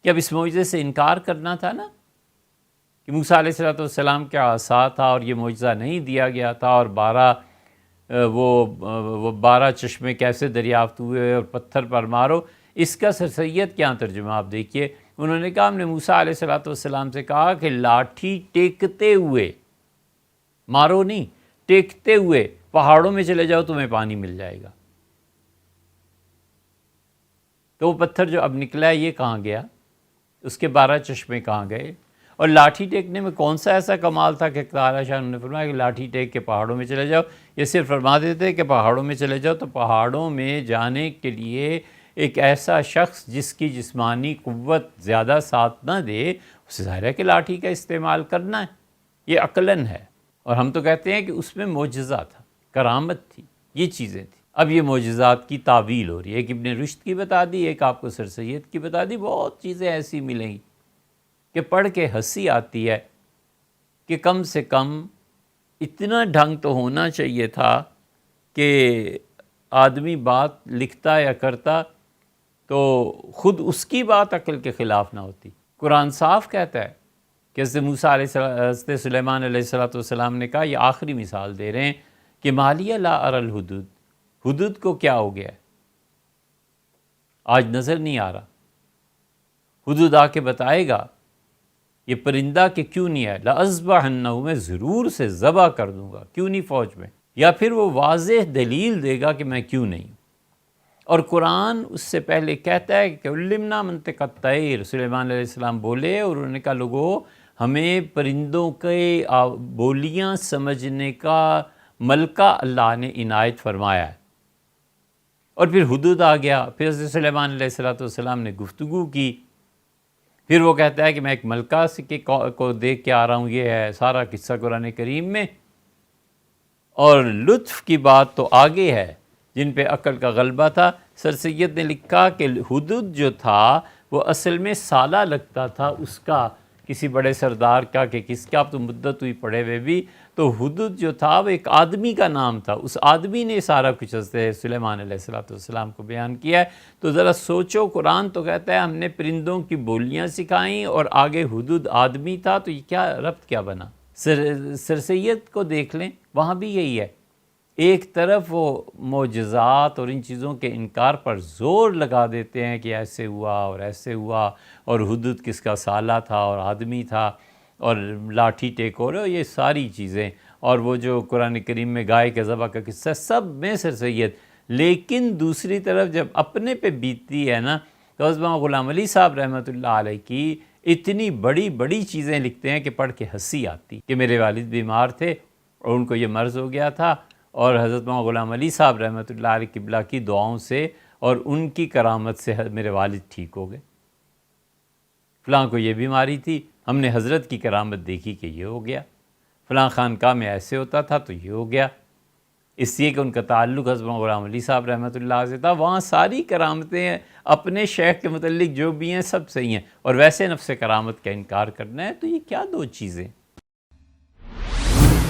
کہ اب اس معجزے سے انکار کرنا تھا نا، کہ موسیٰ علیہ السلام کا عصا تھا اور یہ معجزہ نہیں دیا گیا تھا، اور 12 چشمے کیسے دریافت ہوئے اور پتھر پر مارو. اس کا سر سید کیا ترجمہ آپ دیکھیے. انہوں نے کہا ہم نے موسیٰ علیہ السلام سے کہا کہ لاٹھی ٹیکتے ہوئے، مارو نہیں، ٹیکتے ہوئے پہاڑوں میں چلے جاؤ تمہیں پانی مل جائے گا. تو وہ پتھر جو اب نکلا ہے یہ کہاں گیا؟ اس کے 12 چشمے کہاں گئے؟ اور لاٹھی ٹیکنے میں کون سا ایسا کمال تھا کہ تعالیٰ شاہ نے فرمایا کہ لاٹھی ٹیک کے پہاڑوں میں چلے جاؤ؟ یہ صرف فرما دیتے کہ پہاڑوں میں چلے جاؤ، تو پہاڑوں میں جانے کے لیے ایک ایسا شخص جس کی جسمانی قوت زیادہ ساتھ نہ دے، اسے ظاہر ہے کہ لاٹھی کا استعمال کرنا ہے، یہ عقلاً ہے. اور ہم تو کہتے ہیں کہ اس میں معجزہ تھا، کرامت تھی، یہ چیزیں تھیں. اب یہ معجزات کی تعویل ہو رہی ہے، ایک ابن رشد کی بتا دی، ایک آپ کو سر سید کی بتا دی. بہت چیزیں ایسی ملیں گی کہ پڑھ کے ہنسی آتی ہے کہ کم سے کم اتنا ڈھنگ تو ہونا چاہیے تھا کہ آدمی بات لکھتا یا کرتا تو خود اس کی بات عقل کے خلاف نہ ہوتی. قرآن صاف کہتا ہے کہ حضرت سلیمان علیہ السلام نے کہا، یہ آخری مثال دے رہے ہیں کہ مالیہ لا اری الحدود، حدود کو کیا ہو گیا ہے، آج نظر نہیں آ رہا. حدود آ کے بتائے گا یہ پرندہ کہ کیوں نہیں ہے، لَأَذْبَحَنَّهُ، میں ضرور سے ذبح کر دوں گا، کیوں نہیں فوج میں، یا پھر وہ واضح دلیل دے گا کہ میں کیوں نہیں. اور قرآن اس سے پہلے کہتا ہے کہ عُلِّمْنَا مَنطِقَ الطَّيْرِ، سلیمان علیہ السلام بولے اور انہوں نے کہا لوگوں ہمیں پرندوں کے بولیاں سمجھنے کا ملکہ اللہ نے عنایت فرمایا ہے. اور پھر حدود آ گیا، پھر حضرت سلیمان علیہ السلام نے گفتگو کی، پھر وہ کہتا ہے کہ میں ایک ملکہ کو دیکھ کے آ رہا ہوں. یہ ہے سارا قصہ قرآن کریم میں. اور لطف کی بات تو آگے ہے جن پہ عقل کا غلبہ تھا. سر سید نے لکھا کہ حدود جو تھا وہ اصل میں سالہ لگتا تھا اس کا، کسی بڑے سردار کا کہ کس کا، اب تو مدت ہوئی پڑھے ہوئے بھی. تو حدود جو تھا وہ ایک آدمی کا نام تھا، اس آدمی نے سارا کچھ حضرت سلیمان علیہ السلام کو بیان کیا ہے. تو ذرا سوچو، قرآن تو کہتا ہے ہم نے پرندوں کی بولیاں سکھائیں اور آگے حدود آدمی تھا، تو یہ کیا ربط کیا بنا؟ سر سید کو دیکھ لیں، وہاں بھی یہی ہے. ایک طرف وہ معجزات اور ان چیزوں کے انکار پر زور لگا دیتے ہیں کہ ایسے ہوا اور ایسے ہوا، اور حدود کس کا سالہ تھا اور آدمی تھا، اور لاٹھی ٹیک ہو رہے، یہ ساری چیزیں. اور وہ جو قرآن کریم میں گائے کے ذبح کا قصہ، سب میں سر سید. لیکن دوسری طرف جب اپنے پہ بیتتی ہے نا، تو حضرت غلام علی صاحب رحمۃ اللہ علیہ کی اتنی بڑی بڑی چیزیں لکھتے ہیں کہ پڑھ کے ہنسی آتی کہ میرے والد بیمار تھے اور ان کو یہ مرض ہو گیا تھا، اور حضرت غلام علی صاحب رحمۃ اللہ علیہ قبلہ کی دعاؤں سے اور ان کی کرامت سے میرے والد ٹھیک ہو گئے. فلاں کو یہ بیماری تھی، ہم نے حضرت کی کرامت دیکھی کہ یہ ہو گیا. فلاں خانقاہ میں ایسے ہوتا تھا تو یہ ہو گیا. اس لیے کہ ان کا تعلق حضرت غلام علی صاحب رحمۃ اللہ سے تھا. وہاں ساری کرامتیں اپنے شیخ کے متعلق جو بھی ہیں سب صحیح ہیں، اور ویسے نفس کرامت کا انکار کرنا ہے تو یہ کیا دو چیزیں.